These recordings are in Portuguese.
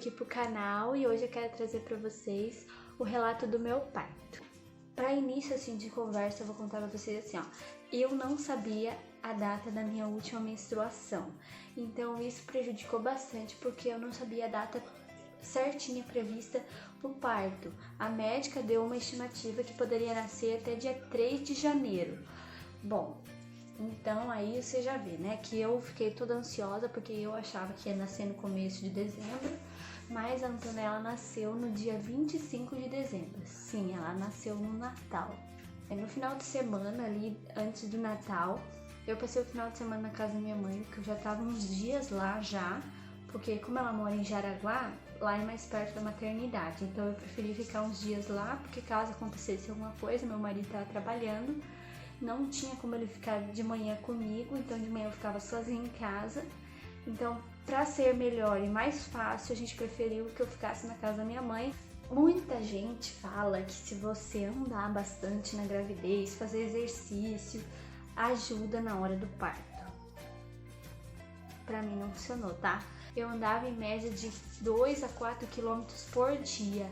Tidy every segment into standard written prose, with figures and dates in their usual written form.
aqui pro canal e hoje eu quero trazer para vocês o relato do meu parto. Para início assim de conversa, eu vou contar para vocês assim, ó. Eu não sabia a data da minha última menstruação, então isso prejudicou bastante porque eu não sabia a data certinha prevista pro parto. A médica deu uma estimativa que poderia nascer até dia 3 de janeiro. Bom, então aí você já vê, né, que eu fiquei toda ansiosa porque eu achava que ia nascer no começo de dezembro, mas a Antonella nasceu no dia 25 de dezembro. Sim, ela nasceu no Natal. No final de semana ali, antes do Natal, eu passei o final de semana na casa da minha mãe, que eu já tava uns dias lá já, porque como ela mora em Jaraguá, lá é mais perto da maternidade, então eu preferi ficar uns dias lá, porque caso acontecesse alguma coisa, meu marido tava trabalhando, não tinha como ele ficar de manhã comigo, então de manhã eu ficava sozinha em casa. Então, para ser melhor e mais fácil, a gente preferiu que eu ficasse na casa da minha mãe. Muita gente fala que se você andar bastante na gravidez, fazer exercício, ajuda na hora do parto. Pra mim não funcionou, tá? Eu andava em média de 2 a 4 quilômetros por dia,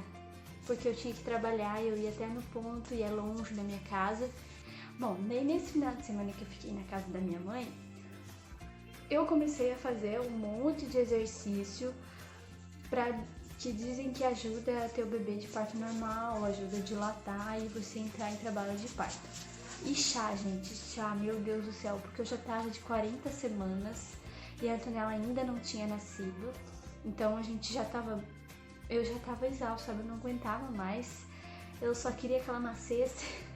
porque eu tinha que trabalhar, eu ia até no ponto e é longe da minha casa. Bom, daí nesse final de semana que eu fiquei na casa da minha mãe, eu comecei a fazer um monte de exercício que dizem que ajuda a ter o bebê de parto normal, ajuda a dilatar e você entrar em trabalho de parto. E chá, gente, chá, meu Deus do céu, porque eu já tava de 40 semanas e a Antonella ainda não tinha nascido, então eu já tava exausta, sabe? Eu não aguentava mais, eu só queria que ela nascesse.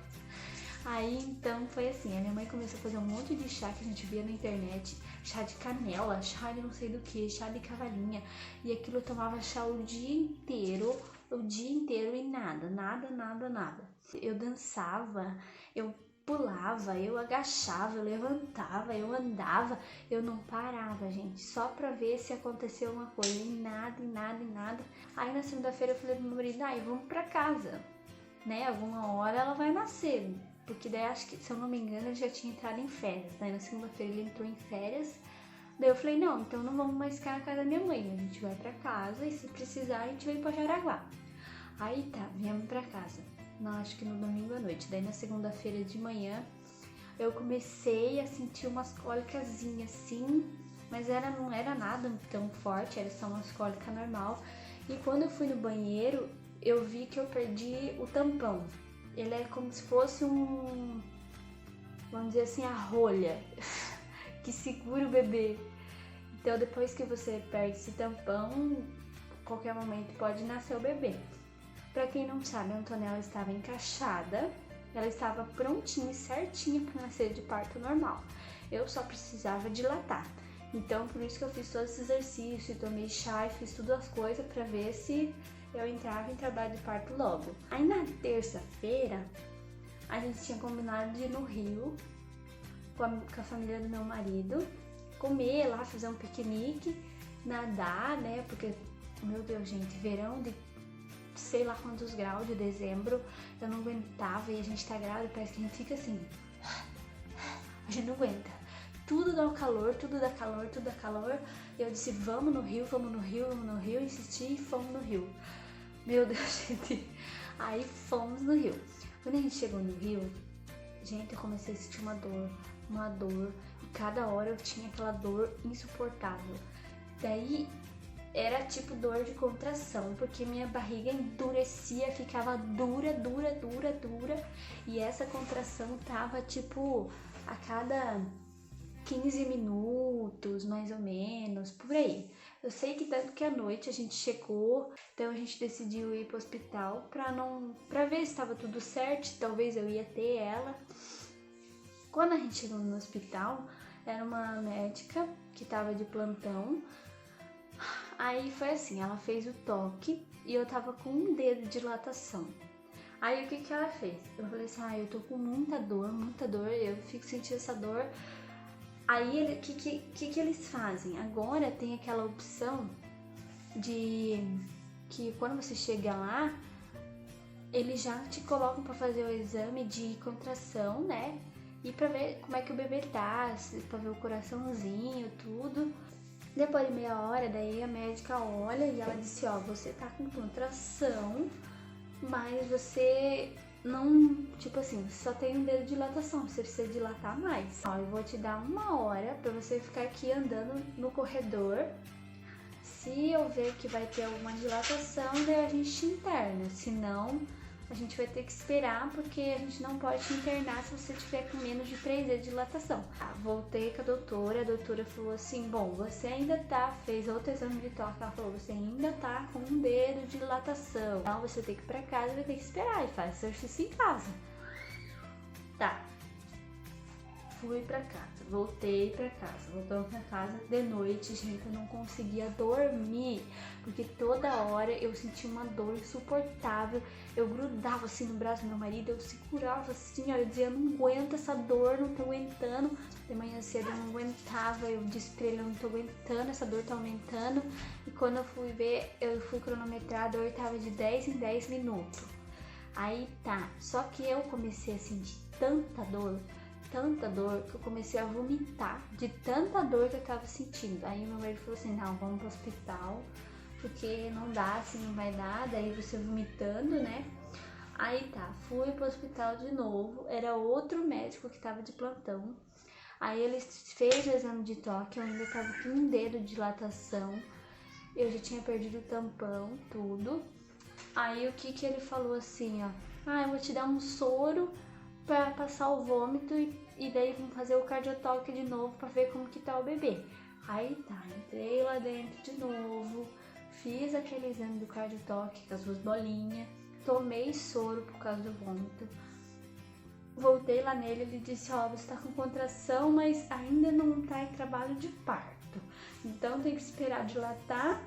Aí então foi assim, a minha mãe começou a fazer um monte de chá que a gente via na internet, chá de canela, chá de não sei do que, chá de cavalinha, e aquilo eu tomava chá o dia inteiro e nada. Eu dançava, eu pulava, eu agachava, eu levantava, eu andava, eu não parava, gente, só pra ver se aconteceu uma coisa, e nada. Aí na segunda-feira eu falei pro meu marido, vamos pra casa, né, alguma hora ela vai nascer. Porque daí acho que, se eu não me engano, ele já tinha entrado em férias. Daí na segunda-feira ele entrou em férias. Daí eu falei, não, então não vamos mais ficar na casa da minha mãe. A gente vai pra casa e se precisar a gente vem pra Jaraguá. Aí tá, viemos pra casa. Não, acho que no domingo à noite. Daí na segunda-feira de manhã eu comecei a sentir umas cólicazinhas assim. Mas não era nada tão forte, era só uma cólica normal. E quando eu fui no banheiro, eu vi que eu perdi o tampão. Ele é como se fosse vamos dizer assim, a rolha que segura o bebê. Então depois que você perde esse tampão, qualquer momento pode nascer o bebê. Pra quem não sabe, a Antonella estava encaixada, ela estava prontinha e certinha para nascer de parto normal. Eu só precisava dilatar. Então por isso que eu fiz todo esse exercício, tomei chá e fiz todas as coisas para ver se eu entrava em trabalho de parto logo. Aí na terça-feira, a gente tinha combinado de ir no Rio com a família do meu marido, comer lá, fazer um piquenique, nadar, né? Porque, meu Deus, gente, verão de sei lá quantos graus de dezembro, eu não aguentava e a gente tá grávida, parece que a gente fica assim, a gente não aguenta. Tudo dá calor. Eu disse, vamos no Rio, insisti e fomos no Rio. Meu Deus, gente. Aí fomos no Rio. Quando a gente chegou no Rio, gente, eu comecei a sentir uma dor. E cada hora eu tinha aquela dor insuportável. Daí era tipo dor de contração, porque minha barriga endurecia, ficava dura. E essa contração tava tipo a cada 15 minutos, mais ou menos, por aí. Eu sei que tanto que à noite a gente chegou, então a gente decidiu ir pro hospital pra ver se estava tudo certo, talvez eu ia ter ela. Quando a gente chegou no hospital, era uma médica que tava de plantão. Aí foi assim, ela fez o toque e eu tava com um dedo de dilatação. Aí o que ela fez? Eu falei assim, eu tô com muita dor, eu fico sentindo essa dor. Aí, o que eles fazem? Agora tem aquela opção de que quando você chega lá, eles já te colocam para fazer o exame de contração, né? E pra ver como é que o bebê tá, pra ver o coraçãozinho, tudo. Depois de meia hora, daí a médica olha e ela disse, ó, você tá com contração, mas você não, tipo assim, só tem um dedo de dilatação, você precisa dilatar mais. Ó, eu vou te dar 1 hora pra você ficar aqui andando no corredor. Se eu ver que vai ter alguma dilatação, daí a gente te interna. Se não, a gente vai ter que esperar, porque a gente não pode te internar se você tiver com menos de 3 dedos de dilatação. Voltei com a doutora falou assim, bom, você ainda fez outro exame de toque, ela falou, você ainda tá com um dedo de dilatação. Então você tem que ir pra casa e vai ter que esperar e faz exercício em casa. Tá. Fui pra casa, voltei pra casa, voltando pra casa de noite, gente, eu não conseguia dormir, porque toda hora eu sentia uma dor insuportável, eu grudava assim no braço do meu marido, eu segurava assim, ó, eu dizia, eu não aguento essa dor, não tô aguentando, de manhã cedo eu não aguentava, eu disse pra ele, eu não tô aguentando, essa dor tá aumentando, e quando eu fui ver, eu fui cronometrar, a dor tava de 10 em 10 minutos, aí tá, só que eu comecei a sentir tanta dor que eu comecei a vomitar de tanta dor que eu tava sentindo. Aí meu marido falou assim, não, vamos pro hospital, porque não dá, assim, não vai dar, daí você vomitando, né? Aí tá, fui pro hospital de novo, era outro médico que tava de plantão. Aí ele fez o exame de toque, eu ainda tava com um dedo de dilatação, eu já tinha perdido o tampão, tudo. Aí o que ele falou assim, ó, eu vou te dar um soro pra passar o vômito e daí vamos fazer o cardiotoque de novo pra ver como que tá o bebê. Aí tá, entrei lá dentro de novo, fiz aquele exame do cardiotoque com as 2 bolinhas, tomei soro por causa do vômito. Voltei lá nele, ele disse, ó, você tá com contração, mas ainda não tá em trabalho de parto. Então tem que esperar dilatar,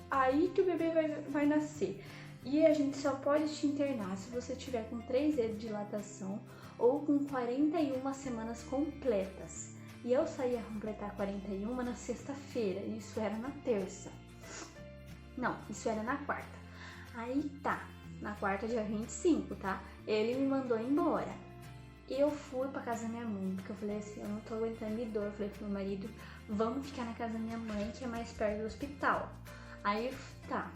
aí que o bebê vai nascer. E a gente só pode te internar se você tiver com 3 dedos de dilatação ou com 41 semanas completas. E eu saí a completar 41 na sexta-feira, isso era na terça. Não, isso era na quarta. Aí tá, na quarta, dia 25, tá? Ele me mandou embora. Eu fui pra casa da minha mãe, porque eu falei assim, eu não tô aguentando de dor. Eu falei pro meu marido, vamos ficar na casa da minha mãe, que é mais perto do hospital. Aí tá,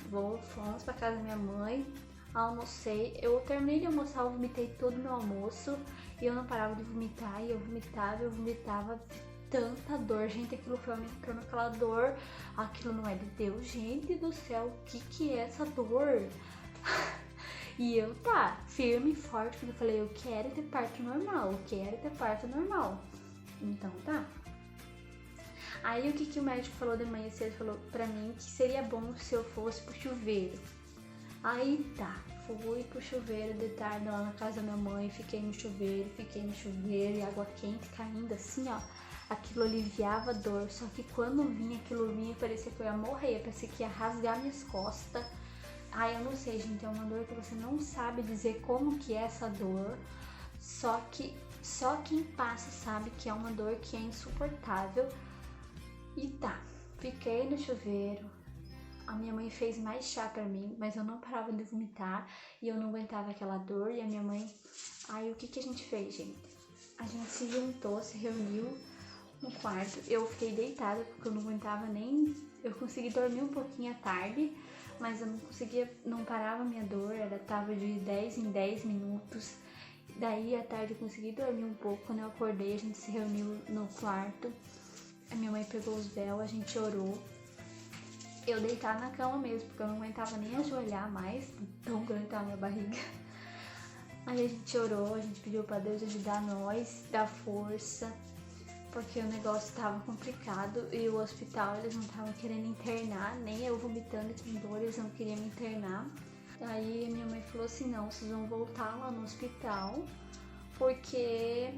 fomos pra casa da minha mãe, almocei, eu terminei de almoçar, eu vomitei todo o meu almoço e eu não parava de vomitar, e eu vomitava de tanta dor, gente, aquilo foi aumentando aquela dor, aquilo não é de Deus, gente do céu, o que é essa dor? E eu firme e forte, porque eu falei, eu quero ter parto normal, então tá. Aí o que o médico falou de manhã cedo, falou pra mim que seria bom se eu fosse pro chuveiro. Aí tá, fui pro chuveiro de tarde lá na casa da minha mãe, fiquei no chuveiro e água quente caindo assim, ó. Aquilo aliviava a dor, só que quando aquilo vinha, parecia que eu ia morrer, parecia que ia rasgar minhas costas. Ai, eu não sei, gente, é uma dor que você não sabe dizer como que é essa dor, só quem passa sabe que é uma dor que é insuportável. E tá, fiquei no chuveiro, a minha mãe fez mais chá pra mim, mas eu não parava de vomitar e eu não aguentava aquela dor, e a minha mãe... Aí o que a gente fez, gente? A gente se juntou, se reuniu no quarto, eu fiquei deitada porque eu não aguentava nem... Eu consegui dormir um pouquinho à tarde, mas eu não parava a minha dor, tava de 10 em 10 minutos. Daí à tarde eu consegui dormir um pouco, quando eu acordei a gente se reuniu no quarto. A minha mãe pegou os véus, a gente orou. Eu deitar na cama mesmo, porque eu não aguentava nem ajoelhar mais, tão grande tava a minha barriga. Aí a gente orou, a gente pediu pra Deus ajudar nós, dar força, porque o negócio tava complicado e o hospital eles não estavam querendo internar, nem eu vomitando com dor, eles não queriam me internar. Aí a minha mãe falou assim, não, vocês vão voltar lá no hospital, porque...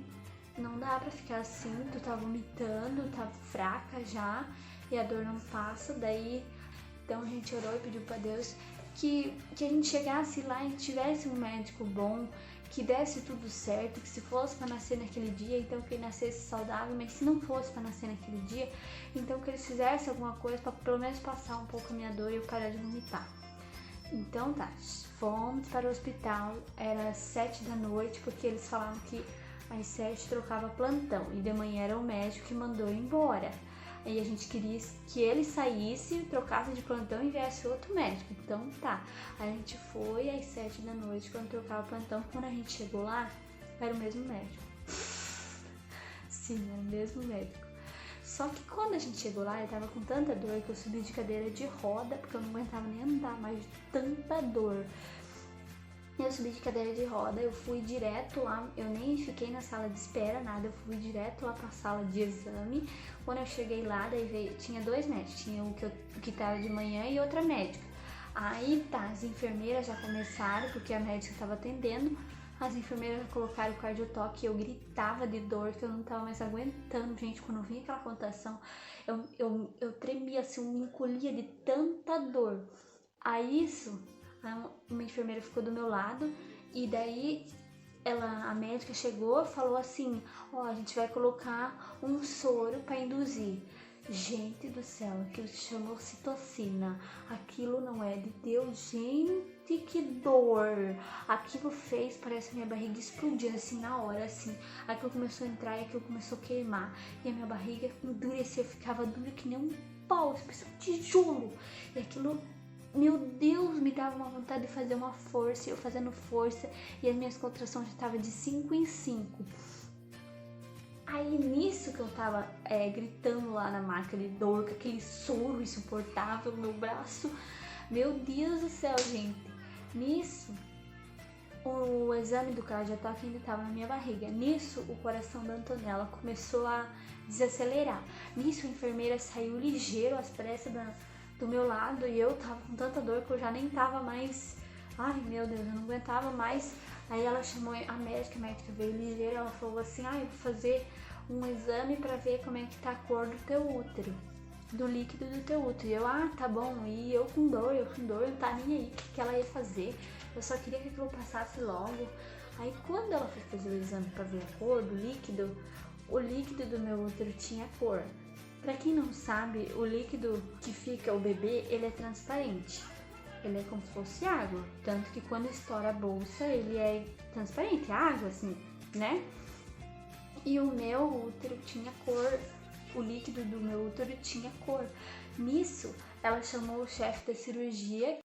não dá pra ficar assim, tu tá vomitando, tá fraca já e a dor não passa. Daí, então a gente orou e pediu pra Deus que a gente chegasse lá e tivesse um médico bom, que desse tudo certo, que se fosse pra nascer naquele dia, então que ele nascesse saudável, mas se não fosse pra nascer naquele dia, então que eles fizessem alguma coisa pra pelo menos passar um pouco a minha dor e eu parar de vomitar. Então tá, fomos para o hospital, era 7 da noite, porque eles falaram que às 7 trocava plantão e de manhã era o médico que mandou embora. Aí a gente queria que ele saísse, trocasse de plantão e viesse outro médico. Então tá. Aí a gente foi às 7 da noite quando trocava o plantão. Quando a gente chegou lá, era o mesmo médico. Sim, era o mesmo médico. Só que quando a gente chegou lá, eu tava com tanta dor que eu subi de cadeira de roda, porque eu não aguentava nem andar mais de tanta dor. Eu subi de cadeira de roda, eu fui direto lá, eu nem fiquei na sala de espera, nada, eu fui direto lá pra sala de exame. Quando eu cheguei lá, daí tinha 2 médicos, tinha o que tava de manhã e outra médica. Aí tá, as enfermeiras já começaram, porque a médica tava atendendo, as enfermeiras colocaram o cardiotoque e eu gritava de dor, que eu não tava mais aguentando, gente. Quando eu vinha aquela contração, eu tremia assim, eu me encolhia de tanta dor. Aí uma enfermeira ficou do meu lado e daí a médica chegou e falou assim, ó, a gente vai colocar um soro para induzir. Gente do céu, aquilo se chamou ocitocina, aquilo não é de Deus, gente, que dor, aquilo fez, parece que minha barriga explodir assim na hora, assim, aquilo começou a entrar e aquilo começou a queimar, e a minha barriga endurecia, ficava dura que nem um pau, parecia um tijolo, e aquilo, meu Deus, me dava uma vontade de fazer uma força, eu fazendo força, e as minhas contrações já estavam de 5 em 5. Aí nisso que eu tava gritando lá na máquina de dor, com aquele soro insuportável no meu braço, meu Deus do céu, gente. Nisso, o exame do cardiotoque ainda tava na minha barriga. Nisso, o coração da Antonella começou a desacelerar. Nisso, a enfermeira saiu ligeiro às pressas do meu lado e eu tava com tanta dor que eu já nem tava mais... Ai, meu Deus, eu não aguentava mais. Aí ela chamou a médica veio ligeira, ela falou assim, eu vou fazer um exame pra ver como é que tá a cor do teu útero, do líquido do teu útero. E eu, tá bom, e eu com dor, não tá nem aí o que ela ia fazer, eu só queria que aquilo passasse logo. Aí quando ela foi fazer o exame pra ver a cor do líquido, o líquido do meu útero tinha cor. Pra quem não sabe, o líquido que fica o bebê, ele é transparente. Ele é como se fosse água, tanto que quando estoura a bolsa, ele é transparente, água assim, né? E o meu útero tinha cor, o líquido do meu útero tinha cor. Nisso, ela chamou o chefe da cirurgia.